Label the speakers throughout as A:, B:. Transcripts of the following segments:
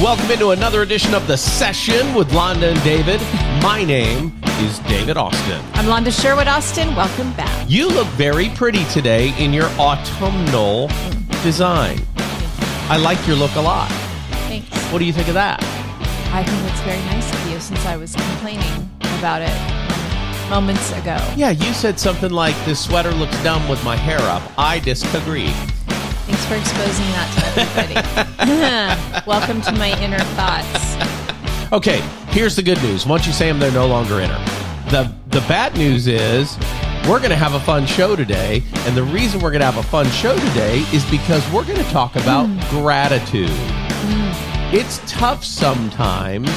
A: Welcome into another edition of The Session with Londa and David. My name is David Austin.
B: I'm Londa Sherwood Austin. Welcome back.
A: You look very pretty today in your autumnal design. I like your look a lot.
B: Thanks.
A: What do you think of that?
B: I think it's very nice of you since I was complaining about it moments ago.
A: Yeah, you said something like, this sweater looks dumb with my hair up. I disagree.
B: Thanks for exposing that to everybody. Welcome to my inner thoughts.
A: Okay, here's the good news. Once you say them, they're no longer inner. The bad news is we're going to have a fun show today, and the reason we're going to have a fun show today is because we're going to talk about gratitude. It's tough sometimes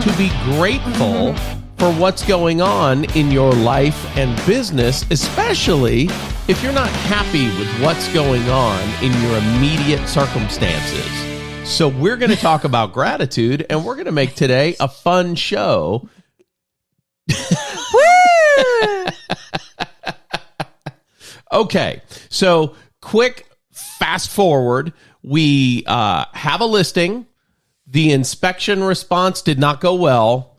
A: to be grateful for what's going on in your life and business, especially if you're not happy with what's going on in your immediate circumstances. So we're going to talk about gratitude, and we're going to make today a fun show.
B: Woo!
A: Okay, so quick fast forward. We have a listing. The inspection response did not go well,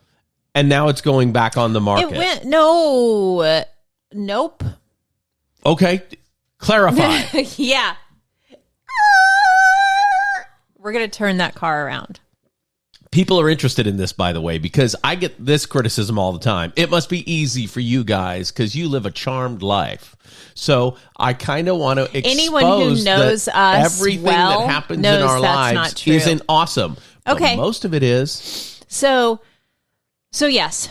A: and now it's going back on the market.
B: It went, nope.
A: Okay, clarify.
B: Yeah. We're going to turn that car around.
A: People are interested in this, by the way, because I get this criticism all the time. It must be easy for you guys because you live a charmed life. So I kind of want to expose
B: anyone who knows
A: that
B: us
A: everything
B: well
A: that happens in
B: knows
A: our
B: that's
A: lives
B: not true.
A: isn't awesome.
B: Okay.
A: But most of it is.
B: So yes,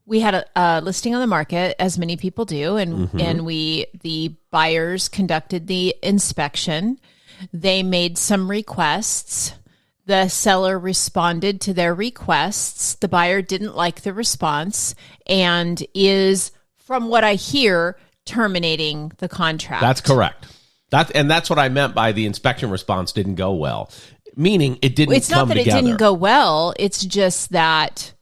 B: we had a listing on the market, as many people do, and the buyers conducted the inspection. They made some requests. The seller responded to their requests. The buyer didn't like the response and is, from what I hear, terminating the contract.
A: That's correct. That's what I meant by the inspection response didn't go well. Meaning it didn't come together.
B: It's not that it didn't go well. It's just that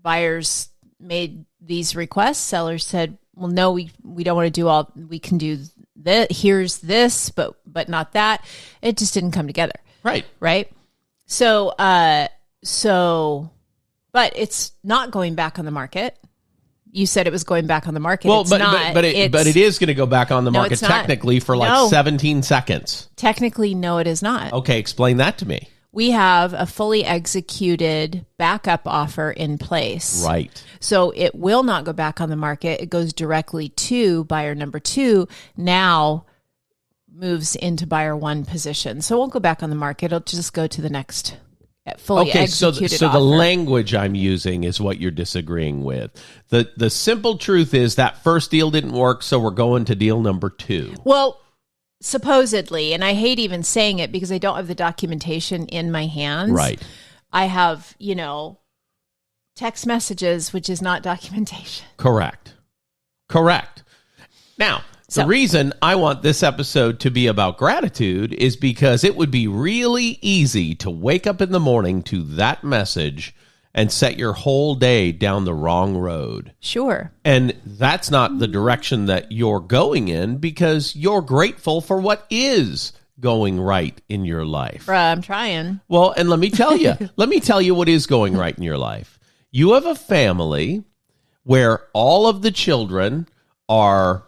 B: buyers made these requests. Sellers said, well, no, we don't want to do all, we can do that. Here's this, but not that. It just didn't come together. Right. So, but it's not going back on the market. You said it was going back on the market.
A: Well,
B: it's
A: but
B: not.
A: but it is going to go back on the market
B: it's not.
A: technically for like 17 seconds.
B: Technically, no, it is not.
A: Okay, explain that to me.
B: We have a fully executed backup offer in place.
A: Right.
B: So it will not go back on the market. It goes directly to buyer number 2. Now moves into buyer 1 position. So it won't go back on the market. It'll just go to the next fully executed
A: so
B: offer.
A: the language I'm using is what you're disagreeing with. The simple truth is that first deal didn't work, so we're going to deal number 2.
B: Well, supposedly, and I hate even saying it because I don't have the documentation in my hands.
A: Right.
B: I have, text messages, which is not documentation.
A: Correct. Now, the reason I want this episode to be about gratitude is because it would be really easy to wake up in the morning to that message and set your whole day down the wrong road.
B: Sure.
A: And that's not the direction that you're going in because you're grateful for what is going right in your life.
B: Bruh, I'm trying.
A: Well, and let me tell you what is going right in your life. You have a family where all of the children are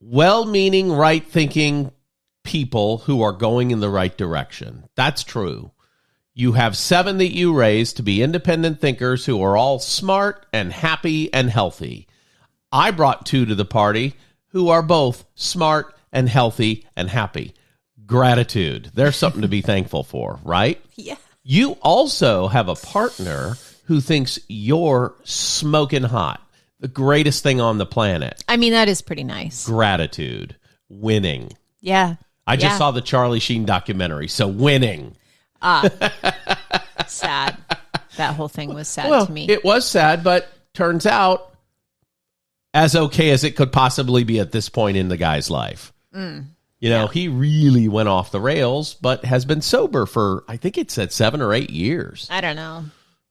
A: well-meaning, right-thinking people who are going in the right direction. That's true. You have 7 that you raised to be independent thinkers who are all smart and happy and healthy. I brought 2 to the party who are both smart and healthy and happy. Gratitude. There's something to be thankful for, right?
B: Yeah.
A: You also have a partner who thinks you're smoking hot. The greatest thing on the planet.
B: I mean, that is pretty nice.
A: Gratitude. Winning.
B: Yeah.
A: I just saw the Charlie Sheen documentary, so winning.
B: Sad. That whole thing was sad
A: Well,
B: to me.
A: it was sad, but turns out as okay as it could possibly be at this point in the guy's life. He really went off the rails, but has been sober for, I think it said 7 or 8 years.
B: I don't know.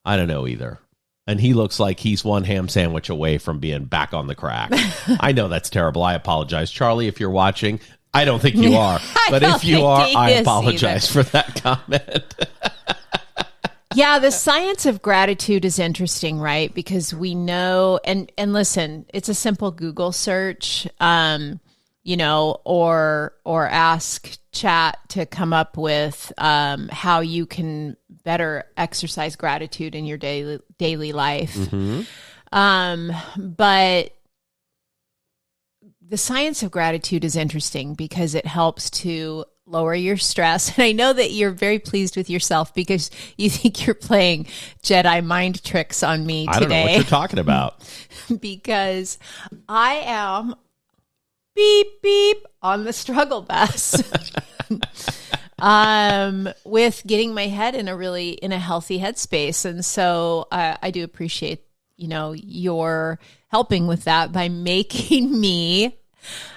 A: I don't know either. And he looks like he's one ham sandwich away from being back on the crack. I know that's terrible. I apologize. Charlie, if you're watching, I don't think you are. But
B: don't
A: if you
B: think
A: are,
B: he
A: I
B: is
A: apologize for that comment.
B: Yeah, the science of gratitude is interesting, right? Because we know, and listen, it's a simple Google search, or ask chat to come up with how you can better exercise gratitude in your daily life. But the science of gratitude is interesting because it helps to lower your stress. And I know that you're very pleased with yourself because you think you're playing Jedi mind tricks on me today.
A: I don't know what you're talking about.
B: Because I am beep, beep on the struggle bus. With getting my head in a healthy headspace. And so I do appreciate, your helping with that by making me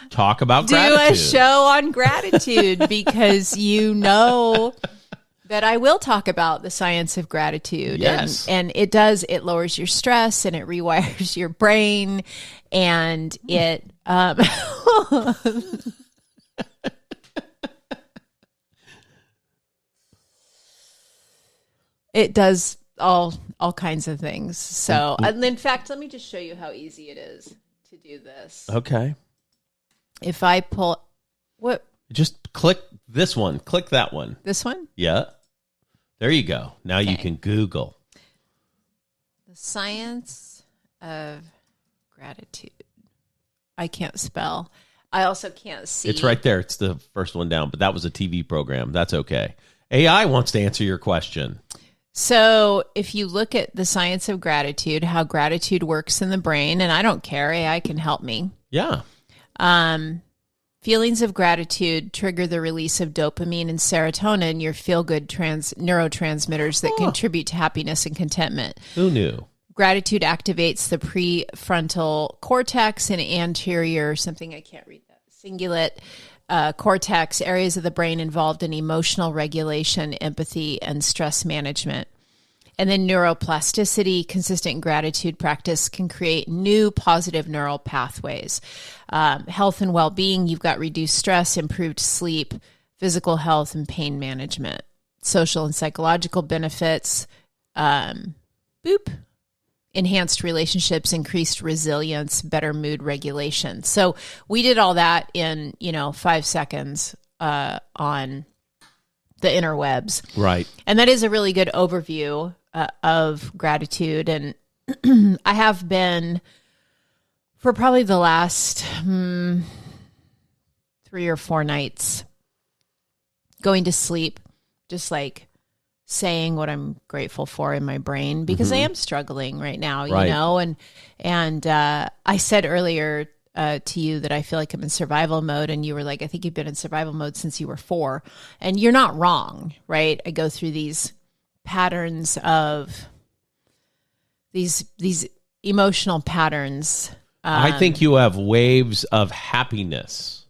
A: talk about
B: do
A: gratitude.
B: A show on gratitude because that I will talk about the science of gratitude.
A: Yes.
B: And it lowers your stress and it rewires your brain and it, it does all kinds of things. So, and in fact, let me just show you how easy it is to do this.
A: Okay.
B: If I pull, what?
A: Just click this one. Click that one.
B: This one?
A: Yeah. There you go. Now you can Google.
B: The science of gratitude. I can't spell. I also can't see.
A: It's right there. It's the first one down, but that was a TV program. That's okay. AI wants to answer your question.
B: So if you look at the science of gratitude, how gratitude works in the brain, and I don't care, AI can help me.
A: Yeah.
B: Feelings of gratitude trigger the release of dopamine and serotonin, your feel-good neurotransmitters that contribute to happiness and contentment.
A: Who knew?
B: Gratitude activates the prefrontal cortex and anterior, something I can't read that, cingulate cortex, areas of the brain involved in emotional regulation, empathy, and stress management. And then neuroplasticity, consistent gratitude practice can create new positive neural pathways. Health and well-being, you've got reduced stress, improved sleep, physical health, and pain management. Social and psychological benefits, enhanced relationships, increased resilience, better mood regulation. So we did all that in, 5 seconds on the interwebs.
A: Right.
B: And that is a really good overview of gratitude. And I have been for probably the last 3 or 4 nights going to sleep, just like saying what I'm grateful for in my brain because I am struggling right now, and I said earlier to you that I feel like I'm in survival mode, and you were like, I think you've been in survival mode since you were 4, and you're not wrong, right? I go through these patterns of these emotional patterns.
A: I think you have waves of happiness.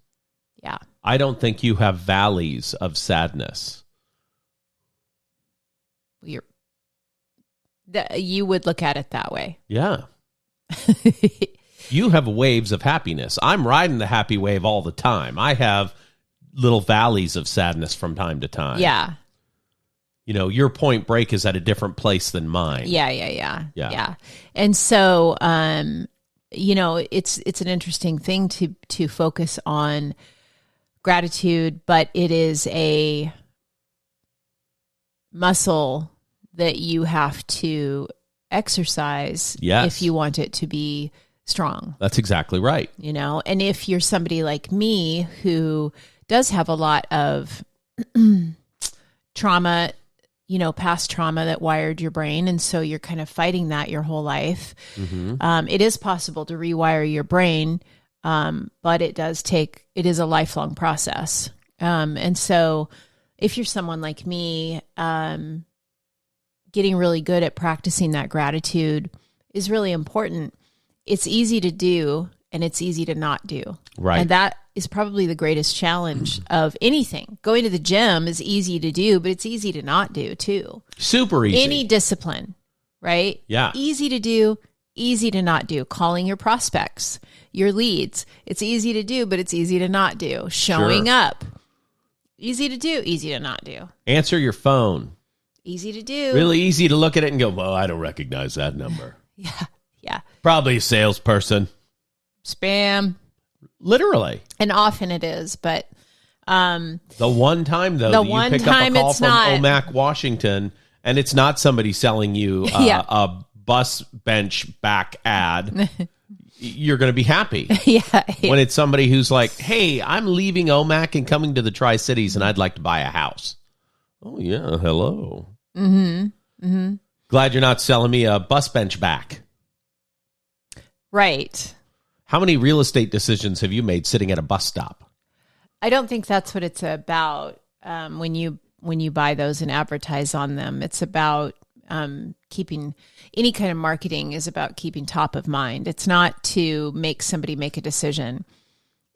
B: Yeah.
A: I don't think you have valleys of sadness.
B: You would look at it that way.
A: Yeah. You have waves of happiness. I'm riding the happy wave all the time. I have little valleys of sadness from time to time.
B: Yeah.
A: Your Point Break is at a different place than mine.
B: Yeah. And so, it's an interesting thing to focus on gratitude, but it is a muscle that you have to exercise if you want it to be strong.
A: That's exactly right.
B: And if you're somebody like me who does have a lot of trauma, past trauma that wired your brain, and so you're kind of fighting that your whole life, it is possible to rewire your brain, but it is a lifelong process. And so if you're someone like me, getting really good at practicing that gratitude is really important. It's easy to do and it's easy to not do.
A: Right.
B: And that is probably the greatest challenge of anything. Going to the gym is easy to do, but it's easy to not do too.
A: Super easy.
B: Any discipline, right?
A: Yeah.
B: Easy to do, easy to not do. Calling your prospects, your leads. It's easy to do, but it's easy to not do. Showing up. Easy to do, easy to not do.
A: Answer your phone.
B: Easy to do.
A: Really easy to look at it and go, well, I don't recognize that number.
B: Yeah.
A: Probably a salesperson.
B: Spam.
A: Literally.
B: And often it is, but
A: the one time, though, that you pick up a call from Omak, Washington, and it's not somebody selling you a bus bench back ad, you're going to be happy.
B: Yeah.
A: When it's somebody who's like, hey, I'm leaving Omak and coming to the Tri-Cities, and I'd like to buy a house. Oh, yeah. Hello. Glad you're not selling me a bus bench back.
B: Right.
A: How many real estate decisions have you made sitting at a bus stop?
B: I don't think that's what it's about when you buy those and advertise on them. It's about keeping any kind of marketing is about keeping top of mind. It's not to make somebody make a decision.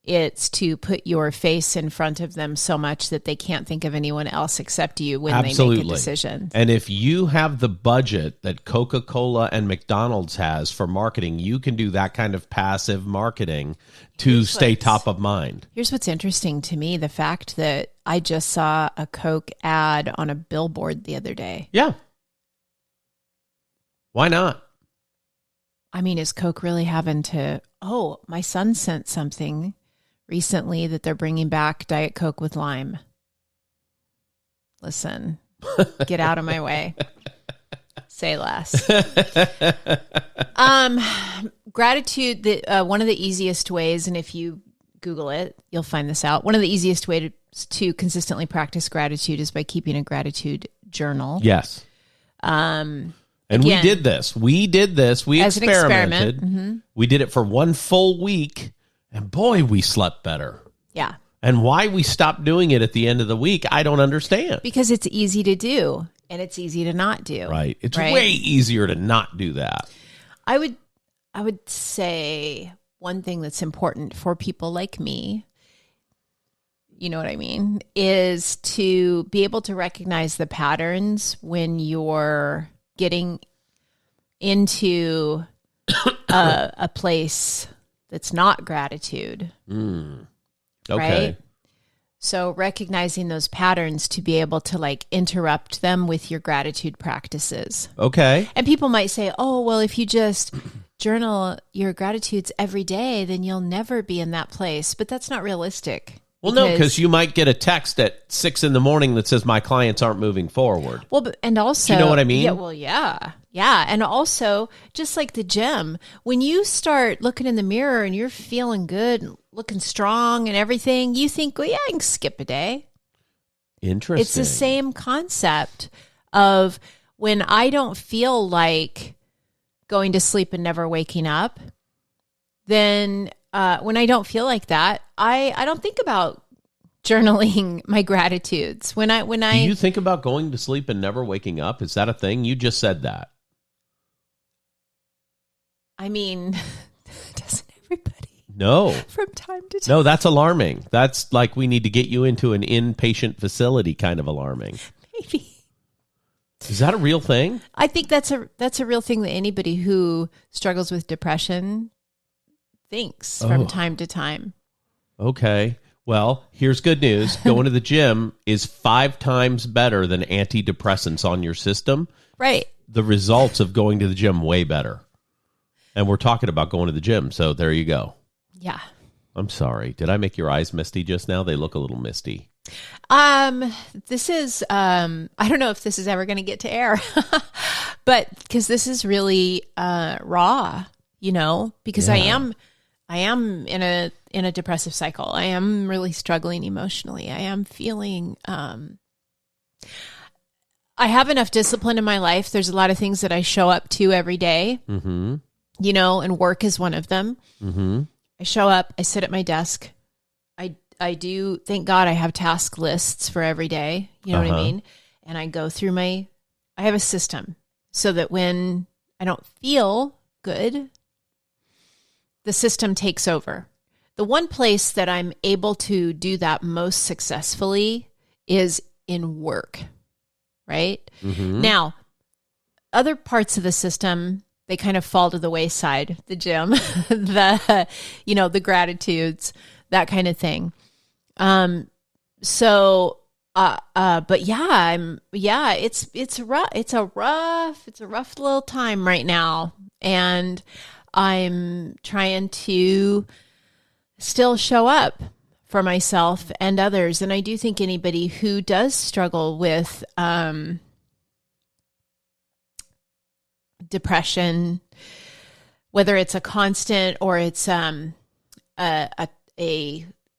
B: It's to put your face in front of them so much that they can't think of anyone else except you when they make a decision. And
A: if you have the budget that Coca-Cola and McDonald's has for marketing, you can do that kind of passive marketing to stay top of mind.
B: Here's what's interesting to me, the fact that I just saw a Coke ad on a billboard the other day.
A: Yeah. Why not?
B: I mean, is Coke really having to... Oh, my son sent something recently that they're bringing back Diet Coke with lime. Listen, get out of my way. Say less. Gratitude, one of the easiest ways, and if you Google it, you'll find this out. One of the easiest ways to consistently practice gratitude is by keeping a gratitude journal.
A: Yes. And again, we did this. We experimented. Mm-hmm. We did it for one full week. And boy, we slept better.
B: Yeah.
A: And why we stopped doing it at the end of the week, I don't understand.
B: Because it's easy to do and it's easy to not do.
A: Right. It's way easier to not do that.
B: I would say one thing that's important for people like me, you know what I mean, is to be able to recognize the patterns when you're getting into a place that's not gratitude.
A: Okay.
B: Right? So recognizing those patterns to be able to interrupt them with your gratitude practices.
A: Okay.
B: And people might say, oh, well, if you just journal your gratitudes every day, then you'll never be in that place. But that's not realistic.
A: Well, no, because you might get a text at 6 a.m. that says my clients aren't moving forward.
B: Well, and also...
A: Do you know what I mean?
B: Yeah, well, yeah. Yeah, and also, just like the gym, when you start looking in the mirror and you're feeling good, and looking strong and everything, you think, well, yeah, I can skip a day.
A: Interesting.
B: It's the same concept of when I don't feel like going to sleep and never waking up, then when I don't feel like that, I don't think about journaling my gratitudes. When I
A: Do you think about going to sleep and never waking up? Is that a thing? You just said that.
B: I mean, doesn't everybody?
A: No.
B: From time to time.
A: No, that's alarming. That's like we need to get you into an inpatient facility kind of alarming.
B: Maybe.
A: Is that a real thing?
B: I think that's a real thing that anybody who struggles with depression thinks from time to time. Okay.
A: Well, here's good news. Going to the gym is 5 times better than antidepressants on your system.
B: Right.
A: The results of going to the gym way better. And we're talking about going to the gym, so there you go.
B: Yeah.
A: I'm sorry. Did I make your eyes misty just now? They look a little misty.
B: This is I don't know if this is ever going to get to air. But because this is really raw, because I am in a depressive cycle. I am really struggling emotionally. I am feeling I have enough discipline in my life. There's a lot of things that I show up to every day. Mm-hmm. And work is one of them. Mm-hmm. I show up, I sit at my desk. I do, thank God I have task lists for every day. You know what I mean? And I go through I have a system so that when I don't feel good, the system takes over. The one place that I'm able to do that most successfully is in work, right? Mm-hmm. Now, other parts of the system, they kind of fall to the wayside, the gym, the gratitudes, that kind of thing. But yeah, it's rough. It's a rough little time right now. And I'm trying to still show up for myself and others. And I do think anybody who does struggle with, depression, whether it's a constant or it's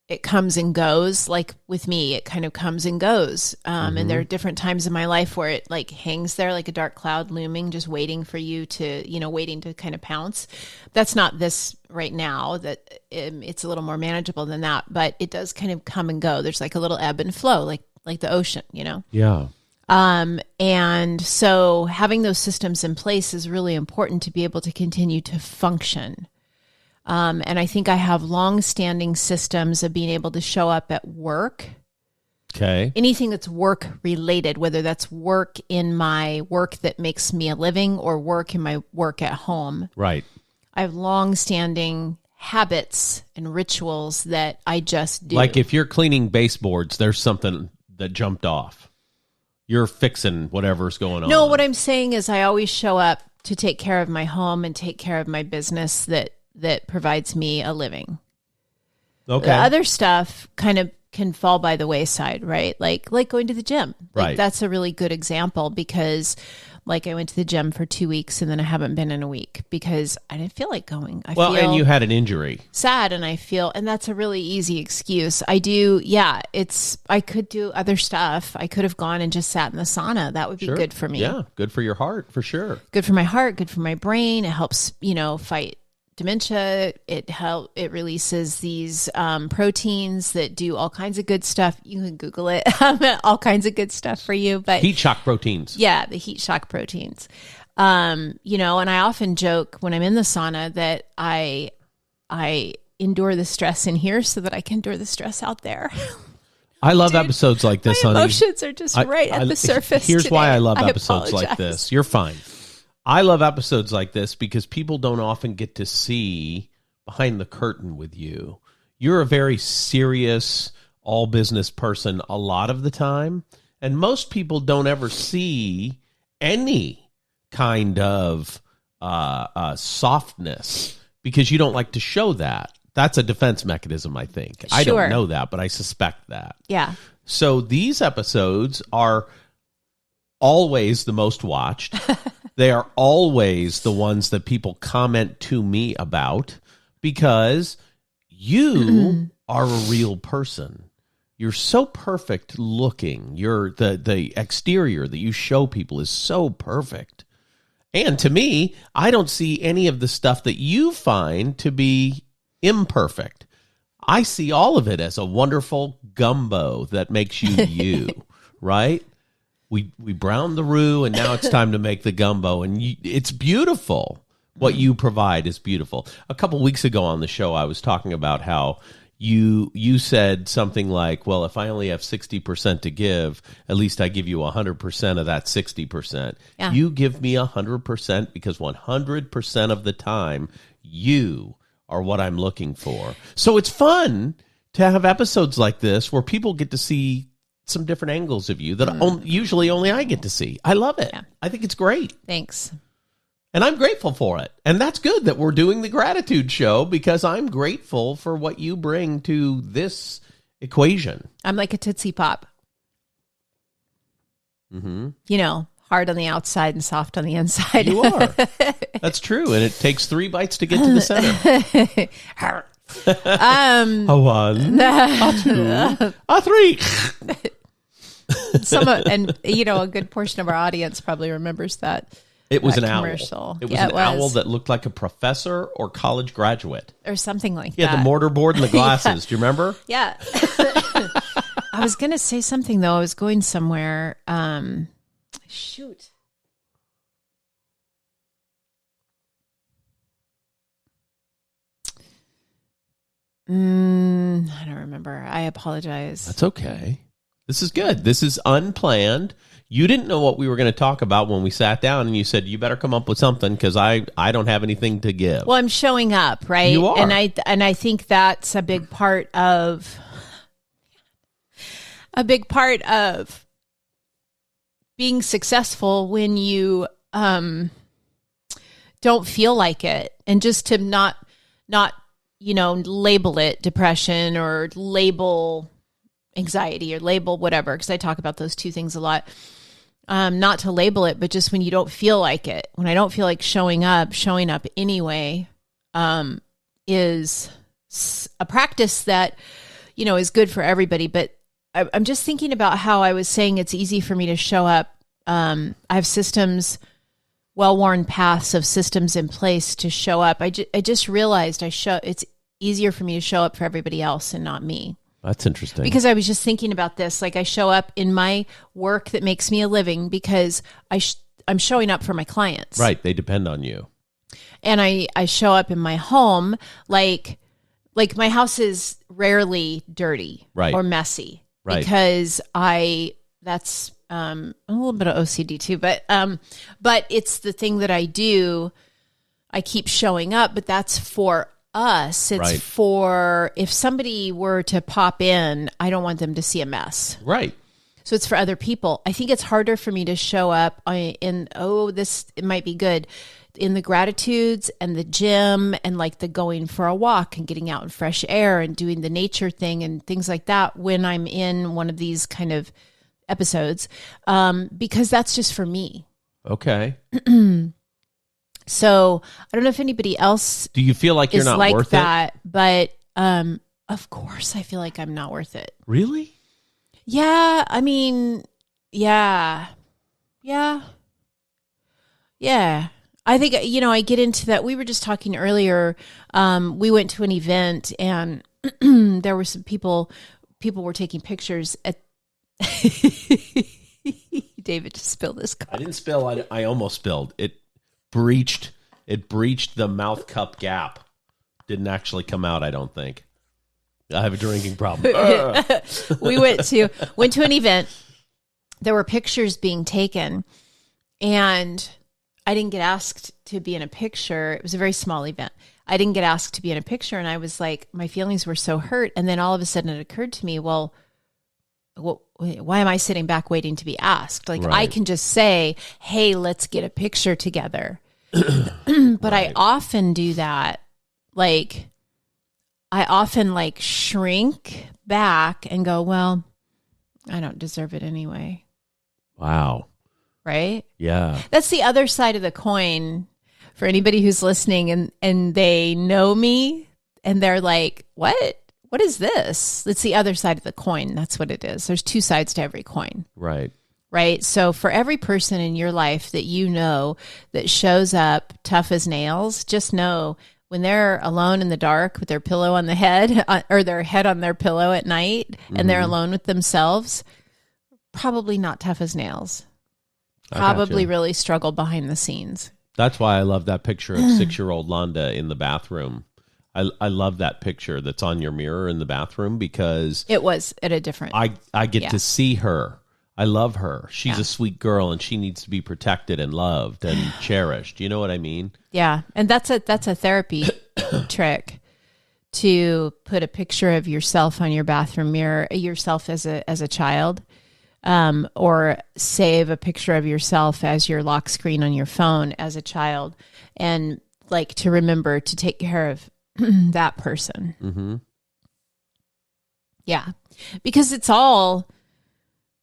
B: it comes and goes, like with me, it kind of comes and goes. And there are different times in my life where it like hangs there like a dark cloud looming, just waiting for you to, waiting to kind of pounce. That's not this right now, that it's a little more manageable than that, but it does kind of come and go. There's like a little ebb and flow, like the ocean,
A: Yeah.
B: And so having those systems in place is really important to be able to continue to function. And I think I have long-standing systems of being able to show up at work.
A: Okay.
B: Anything that's work related, whether that's work in my work that makes me a living or work in my work at home.
A: Right.
B: I have long-standing habits and rituals that I just do.
A: Like if you're cleaning baseboards, there's something that jumped off. You're fixing whatever's going on.
B: No, what I'm saying is I always show up to take care of my home and take care of my business that provides me a living.
A: Okay.
B: The other stuff kind of can fall by the wayside, right? Like going to the gym.
A: Right.
B: That's a really good example because like I went to the gym for 2 weeks and then I haven't been in a week because I didn't feel like going. I feel
A: and you had an injury.
B: sad and that's a really easy excuse. I could do other stuff. I could have gone and just sat in the sauna. That would be good for me.
A: Yeah, good for your heart, for sure.
B: Good for my heart, good for my brain. It helps, fight dementia. It releases these proteins that do all kinds of good stuff. You can Google it. All kinds of good stuff for you. But
A: heat shock proteins.
B: Yeah, the heat shock proteins. And I often joke when I'm in the sauna that I endure the stress in here so that I can endure the stress out there.
A: I love episodes like this, honey.
B: My emotions are just right at the surface.
A: Here's
B: today.
A: why I love episodes
B: apologize.
A: like this. You're fine. I love episodes like this because people don't often get to see behind the curtain with you. You're a very serious, all business person a lot of the time, and most people don't ever see any kind of softness because you don't like to show that. That's a defense mechanism, I think. Sure. I don't know that, but I suspect that.
B: Yeah.
A: So these episodes are always the most watched. They are always the ones that people comment to me about because you are a real person. You're so perfect looking. The exterior that you show people is so perfect. And to me, I don't see any of the stuff that you find to be imperfect. I see all of it as a wonderful gumbo that makes you you, right? We browned the roux, and now it's time to make the gumbo, and it's beautiful. What you provide is beautiful. A couple weeks ago on the show, I was talking about how you said something like, well, if I only have 60% to give, at least I give you 100% of that 60%. Yeah. You give me 100% because 100% of the time, you are what I'm looking for. So it's fun to have episodes like this where people get to see some different angles of you that usually only I get to see. I love it. Yeah. I think it's great.
B: Thanks.
A: And I'm grateful for it. And that's good that we're doing the gratitude show because I'm grateful for what you bring to this equation.
B: I'm like a Tootsie Pop.
A: Mm-hmm.
B: Hard on the outside and soft on the inside.
A: You are. That's true. And it takes 3 bites to get to the center. A 1, a 2, a 3.
B: A good portion of our audience probably remembers that.
A: It was an
B: commercial.
A: Owl. It was an owl that looked like a professor or college graduate.
B: Or something like that.
A: Yeah, the mortar board and the glasses. Do you remember?
B: Yeah. I was going to say something, though. I was going somewhere. Shoot. I don't remember. I apologize.
A: That's okay. This is good. This is unplanned. You didn't know what we were going to talk about when we sat down, and you said, you better come up with something because I don't have anything to give.
B: Well, I'm showing up, right?
A: You are.
B: And I think that's a big part of being successful when you don't feel like it, and just to not label it depression or label anxiety or label whatever, because I talk about those two things a lot. Not to label it, but just when you don't feel like it, when I don't feel like showing up anyway, is a practice that, is good for everybody. But I'm just thinking about how I was saying it's easy for me to show up. I have systems, well-worn paths of systems in place to show up. I just realized it's easier for me to show up for everybody else and not me.
A: That's interesting. Because
B: I was just thinking about this. Like, I show up in my work that makes me a living because I'm showing up for my clients.
A: Right. They depend on you. And
B: I show up in my home like my house is rarely dirty or messy.
A: Right.
B: Because that's a little bit of OCD too, but it's the thing that I do. I keep showing up, but that's for us. It's for, if somebody were to pop in, I don't want them to see a mess.
A: Right.
B: So it's for other people. I think it's harder for me to show up it might be good in the gratitudes and the gym and like the going for a walk and getting out in fresh air and doing the nature thing and things like that when I'm in one of these kind of episodes, because that's just for me.
A: Okay.
B: So I don't know if anybody else
A: do you feel like you're not
B: like
A: worth
B: that, but of course I feel like I'm not worth it.
A: Really?
B: Yeah. I mean, yeah. I think, I get into that. We were just talking earlier. We went to an event and there were some people were taking pictures at David just spilled this coffee.
A: I didn't spill. I almost spilled. It breached the mouth cup gap. Didn't actually come out, I don't think. I have a drinking problem.
B: We went to an event. There were pictures being taken, and I didn't get asked to be in a picture. It was a very small event. I didn't get asked to be in a picture, and I was like, my feelings were so hurt. And then all of a sudden it occurred to me, well, why am I sitting back waiting to be asked? Like, I can just say, hey, let's get a picture together. But I often do that. Like, I often shrink back and go, well, I don't deserve it anyway.
A: Wow.
B: Right?
A: Yeah.
B: That's the other side of the coin for anybody who's listening and they know me and they're like, what? What is this? It's the other side of the coin. That's what it is. There's two sides to every coin.
A: Right.
B: Right. So for every person in your life that that shows up tough as nails, just know when they're alone in the dark with their pillow on the head or their head on their pillow at night and they're alone with themselves, probably not tough as nails. Probably really struggle behind the scenes.
A: That's why I love that picture of 6-year-old Londa in the bathroom. I love that picture that's on your mirror in the bathroom because
B: it was at a different.
A: I get to see her. I love her. She's a sweet girl and she needs to be protected and loved and cherished. You know what I mean? Yeah.
B: And that's a therapy trick to put a picture of yourself on your bathroom mirror, yourself as a child, or save a picture of yourself as your lock screen on your phone as a child, and to remember to take care of that person.
A: Mm-hmm.
B: Yeah. Because it's all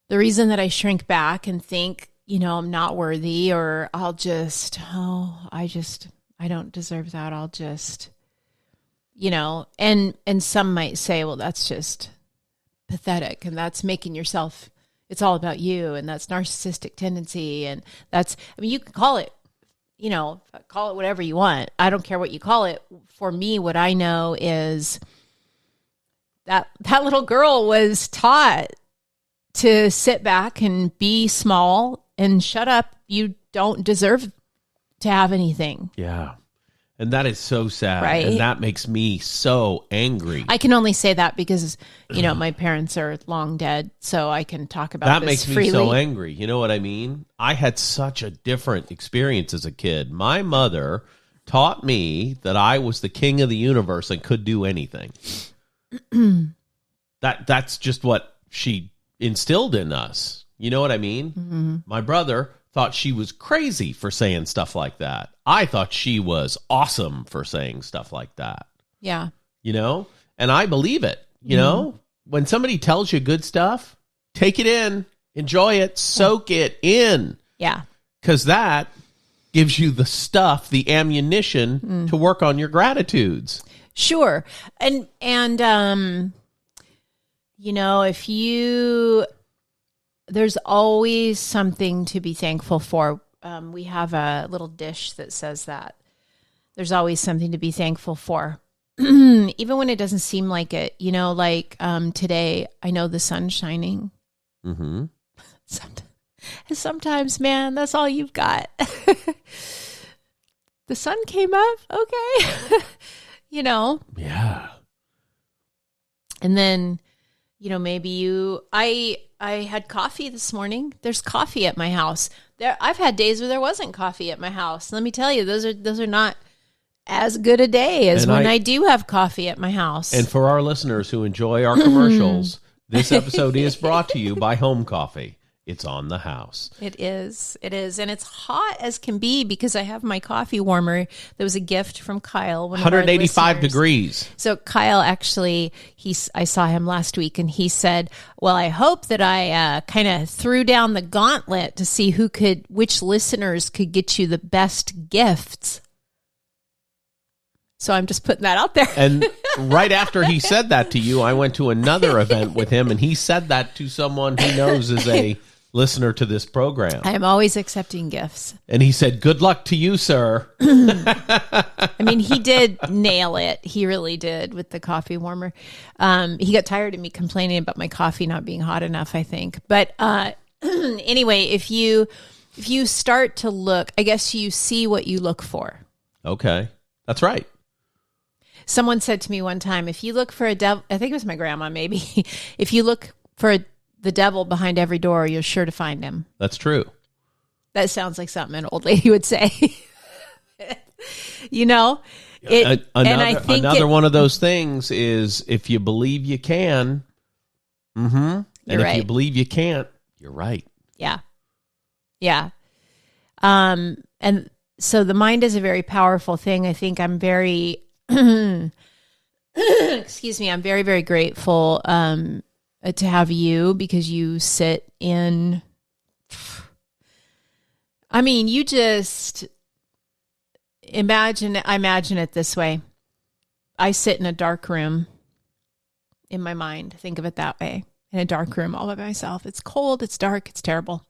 B: the reason that I shrink back and think, I'm not worthy, or I don't deserve that. I'll just, and some might say, well, that's just pathetic. And that's making yourself, it's all about you. And that's narcissistic tendency. And you can call it, call it whatever you want. I don't care what you call it. For me, what I know is that little girl was taught to sit back and be small and shut up. You don't deserve to have anything.
A: Yeah. And that is so sad.
B: Right.
A: And that makes me so angry.
B: I can only say that because, my parents are long dead, so I can talk about
A: that
B: this
A: makes
B: freely.
A: me so angry. You know what I mean? I had such a different experience as a kid. My mother taught me that I was the king of the universe and could do anything. That's just what she instilled in us. You know what I mean?
B: Mm-hmm.
A: My brother thought she was crazy for saying stuff like that. I thought she was awesome for saying stuff like that.
B: Yeah.
A: And I believe it. When somebody tells you good stuff, take it in, enjoy it, soak it in.
B: Yeah.
A: Because that gives you the stuff, the ammunition to work on your gratitudes.
B: Sure. And if there's always something to be thankful for. We have a little dish that says that. There's always something to be thankful for. Even when it doesn't seem like it, today, I know the sun's shining.
A: Mm-hmm.
B: Sometimes, man, that's all you've got. The sun came up. Okay.
A: Yeah.
B: And then, maybe I had coffee this morning. There's coffee at my house. I've had days where there wasn't coffee at my house. Let me tell you, those are not as good a day as when I do have coffee at my house.
A: And for our listeners who enjoy our commercials, this episode is brought to you by Home Coffee. It's on the house.
B: It is. And it's hot as can be because I have my coffee warmer. There was a gift from Kyle.
A: 185 degrees.
B: So Kyle actually, I saw him last week and he said, well, I hope that I kind of threw down the gauntlet to see which listeners could get you the best gifts. So I'm just putting that out there.
A: And right after he said that to you, I went to another event with him and he said that to someone he knows is a listener to this program.
B: I am always accepting gifts.
A: And he said, good luck to you, sir.
B: I mean, he did nail it. He really did with the coffee warmer. He got tired of me complaining about my coffee not being hot enough, I think. But anyway, if you start to look, I guess you see what you look for.
A: Okay. That's right.
B: Someone said to me one time, if you look for a devil, I think it was my grandma maybe, if you look for the devil behind every door, you're sure to find him.
A: That's true.
B: That sounds like something an old lady would say. And I think
A: another one of those things is if you believe you can, and if you believe you can't, you're right.
B: Yeah. Yeah. And so the mind is a very powerful thing. I think I'm very, excuse me, I'm very, very grateful to have you because you sit in, I mean, you just I imagine it this way. I sit in a dark room in my mind. Think of it that way. In a dark room all by myself. It's cold, it's dark, it's terrible.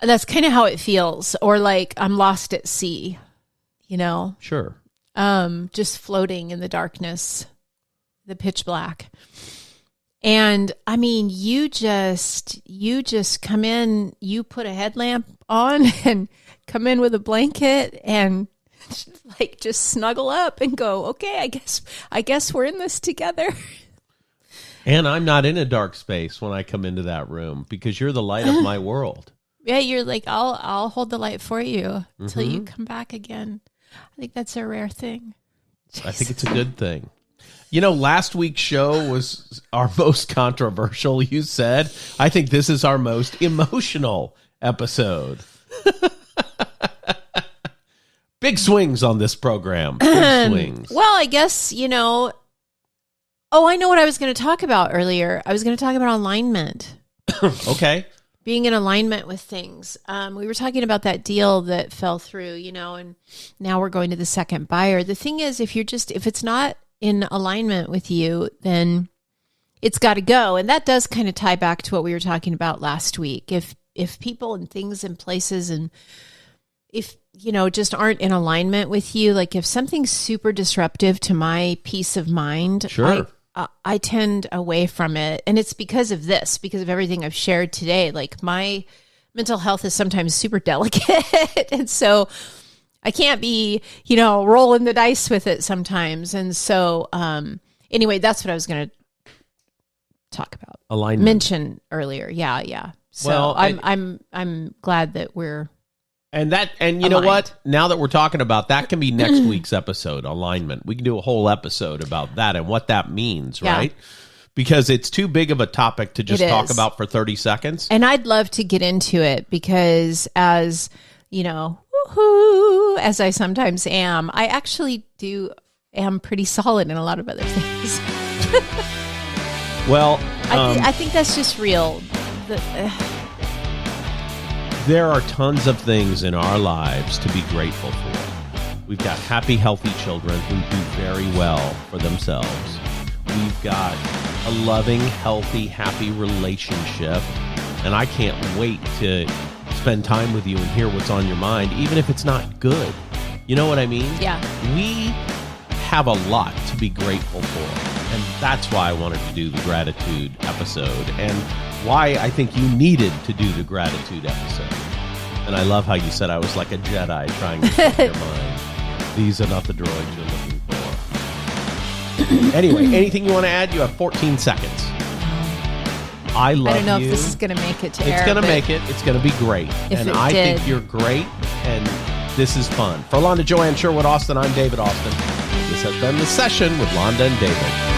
B: That's kind of how it feels. Or like I'm lost at sea,
A: Sure.
B: Just floating in the darkness, the pitch black. And I mean, you just come in, you put a headlamp on and come in with a blanket and just snuggle up and go, okay, I guess we're in this together.
A: And I'm not in a dark space when I come into that room because you're the light of my world.
B: Yeah, you're like, I'll hold the light for you until you come back again. I think that's a rare thing.
A: I think it's a good thing. Last week's show was our most controversial, you said. I think this is our most emotional episode. Big swings on this program. Big swings.
B: Well, I guess, I know what I was going to talk about earlier. I was going to talk about alignment.
A: Okay. Being
B: in alignment with things. We were talking about that deal that fell through, and now we're going to the second buyer. The thing is, if it's not in alignment with you, then it's got to go. And that does kind of tie back to what we were talking about last week. If people and things and places and if, just aren't in alignment with you, like if something's super disruptive to my peace of mind,
A: sure.
B: I tend away from it. And it's because of everything I've shared today. Like my mental health is sometimes super delicate. And so I can't be, rolling the dice with it sometimes. And so, anyway, that's what I was going to talk about.
A: Alignment.
B: Mention earlier. Yeah. So
A: Well,
B: I'm glad that we're.
A: And you know what? Now that we're talking about that, can be next week's episode, alignment. We can do a whole episode about that and what that means, right? Because it's too big of a topic to just talk about for 30 seconds.
B: And I'd love to get into it because as, woohoo, as I sometimes am, I actually am pretty solid in a lot of other things.
A: Well,
B: I think that's just real.
A: There are tons of things in our lives to be grateful for. We've got happy, healthy children who do very well for themselves. We've got a loving, healthy, happy relationship. And I can't wait to spend time with you and hear what's on your mind, even if it's not good. You know what I mean?
B: Yeah.
A: We have a lot to be grateful for. And that's why I wanted to do the gratitude episode and why I think you needed to do the gratitude episode. And I love how you said I was like a Jedi trying to set your mind. These are not the droids you're looking for. Anyway, anything you want to add? You have 14 seconds. I love you.
B: I don't know if this is going to make it to air.
A: It's going to make it. It's going to be great. And I think you're great. And this is fun. For Londa, Joanne, Sherwood, Austin, I'm David Austin. This has been The Session with Londa and David.